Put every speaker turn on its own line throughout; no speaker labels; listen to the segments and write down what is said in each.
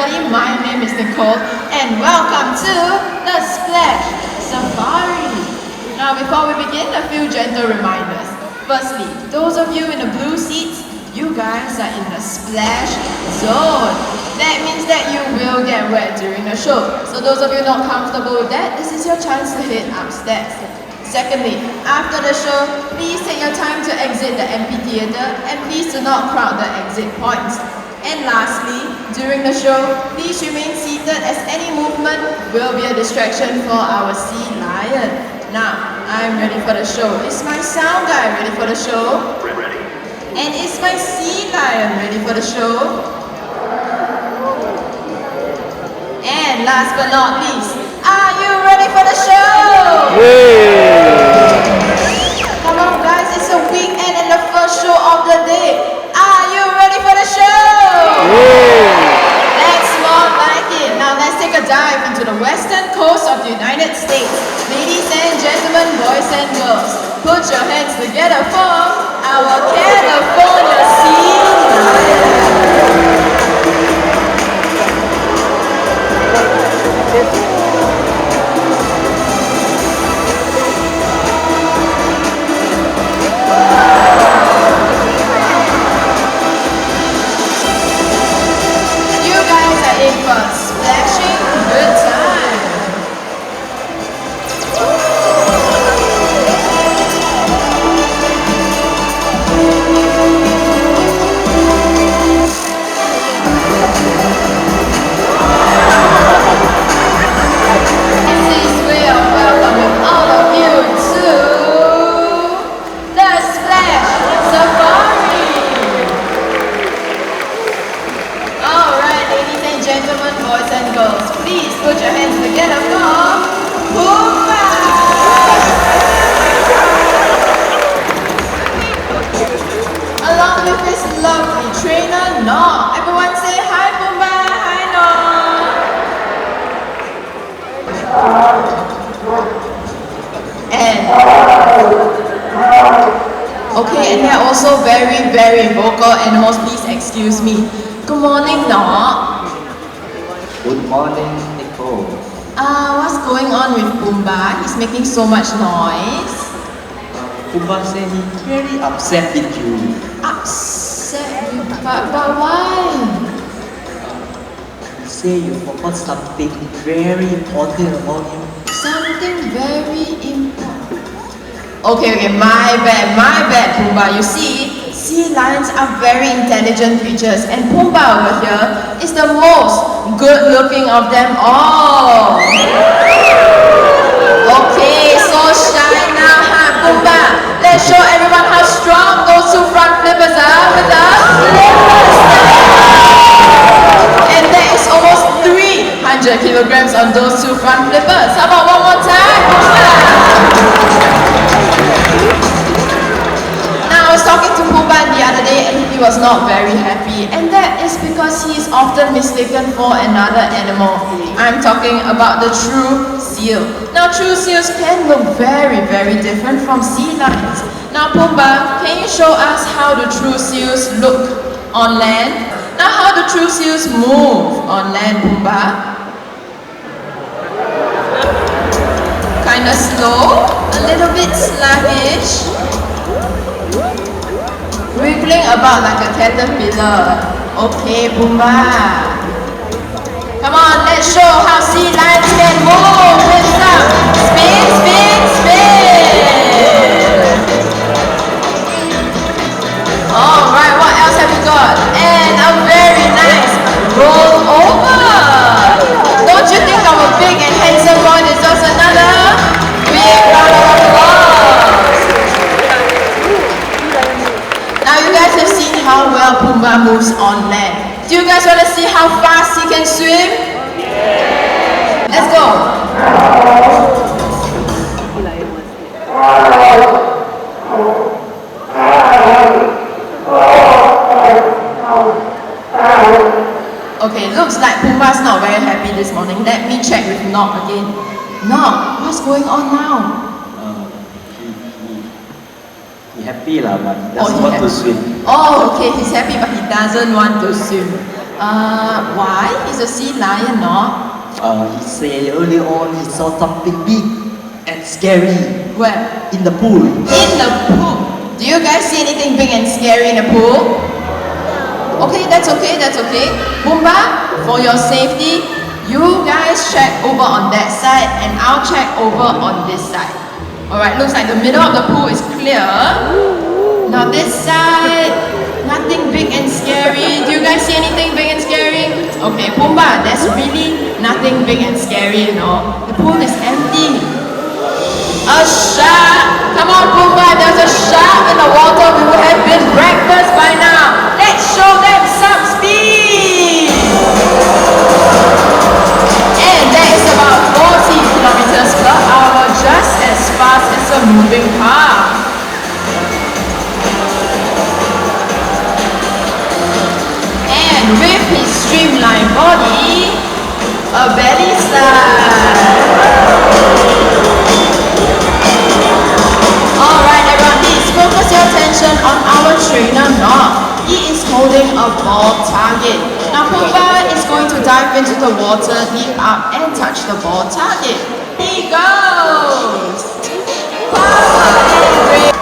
everybody, my name is Nicole and welcome to the Splash Safari. Now before we begin, a few gentle reminders. Firstly, those of you in the blue seats, you guys are in the splash zone. That means that you will get wet during the show. So those of you not comfortable with that, this is your chance to head upstairs. Secondly, after the show, please take your time to exit the amphitheatre and please do not crowd the exit points. And lastly, during the show, please remain seated as any movement will be a distraction for our sea lion. Now, I'm ready for the show. Is my sound guy ready for the show?
Ready.
And is my sea lion ready for the show? And last but not least, are you ready for the show? Come on guys, it's a weekend and the first show of the day. Are you ready for the show? That's more like it. Now let's take a dive into the western coast of the United States. Ladies and gentlemen, boys and girls, put your hands together for our California Sea Lion. Splashing good time. This is way of welcoming all of you to the Splash Safari. Alright, ladies and gentlemen, boys and girls, please put your hands together for Pumbaa! Along with his lovely trainer, No. Everyone say hi, Pumbaa! Hi, No! Okay, and they're also very, very vocal animals. Please excuse me. Good morning, No.
Good morning, Nicole.
What's going on with Pumbaa? He's making so much noise.
Pumbaa said he's very upset with you.
Upset you? But why?
He said you forgot something very important about him.
Something very important. Okay, my bad, Pumbaa. You see, sea lions are very intelligent creatures and Pumbaa over here is the most good looking of them all. Okay, so shy now, huh, Pumbaa? Let's show everyone how strong those two front flippers are with the flippers. And there is almost 300 kilograms on those two front flippers. How about one more time, Pumbaa? I was talking to Pumbaa the other day and he was not very happy, and that is because he is often mistaken for another animal. I'm talking about the true seal. Now true seals can look very, very different from sea lions. Now Pumbaa, can you show us how the true seals look on land? Now how the true seals move on land, Pumbaa? Kinda slow, a little bit sluggish. Wiggling about like a caterpillar. Okay, Pumbaa. Come on, let's show how sea lions can move with some spin, spin, spin. Alright, what else have we got? And a very nice roll over. Don't you think our big and handsome boy deserves another big round of applause? Now you guys have seen how well Pumbaa moves on land. Do you guys want to see how fast he can swim? Yeah. Let's go. Okay, looks like Pumbaa's not very happy this morning. Let me check with Nog again. Nog, what's going on now?
He happy lah, but doesn't want to swim.
Oh, okay, he's happy but he doesn't want to swim. Why? He's a sea lion, no?
He said earlier on he saw something big and scary
Where?
in the pool.
In the pool. Do you guys see anything big and scary in the pool? Okay, that's okay, that's okay. Pumbaa, for your safety, you guys check over on that side and I'll check over on this side. Alright, looks like the middle of the pool is clear. Now this side, nothing big and scary. Do you guys see anything big and scary? Okay, Pumbaa, there's really nothing big and scary, you know. The pool is empty. A shark! Come on, Pumbaa, there's a shark in the water. We would have been breakfast by now. Let's show them some speed! And that is about 40 kilometers per hour, just as fast as a moving car. And with his streamlined body, a belly slide. Alright everyone, please focus your attention on our trainer Nog. He is holding a ball target. Now Pumbaa is going to dive into the water, leap up and touch the ball target. He goes! Power and grip.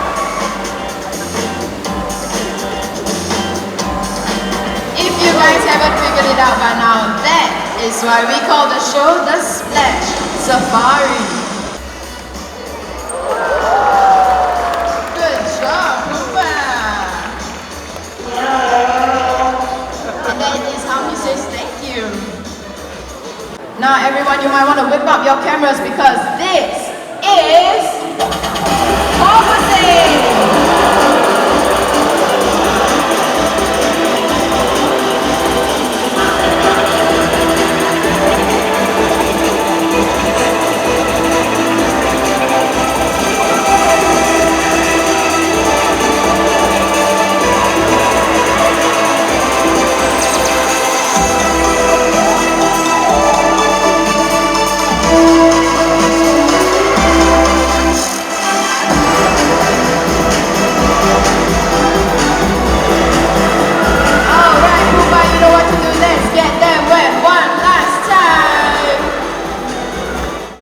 If you guys haven't figured it out by now, that is why we call the show the Splash Safari. Good job, Pumbaa! And that is how he says thank you. Now everyone, you might want to whip up your cameras because this is Conversation!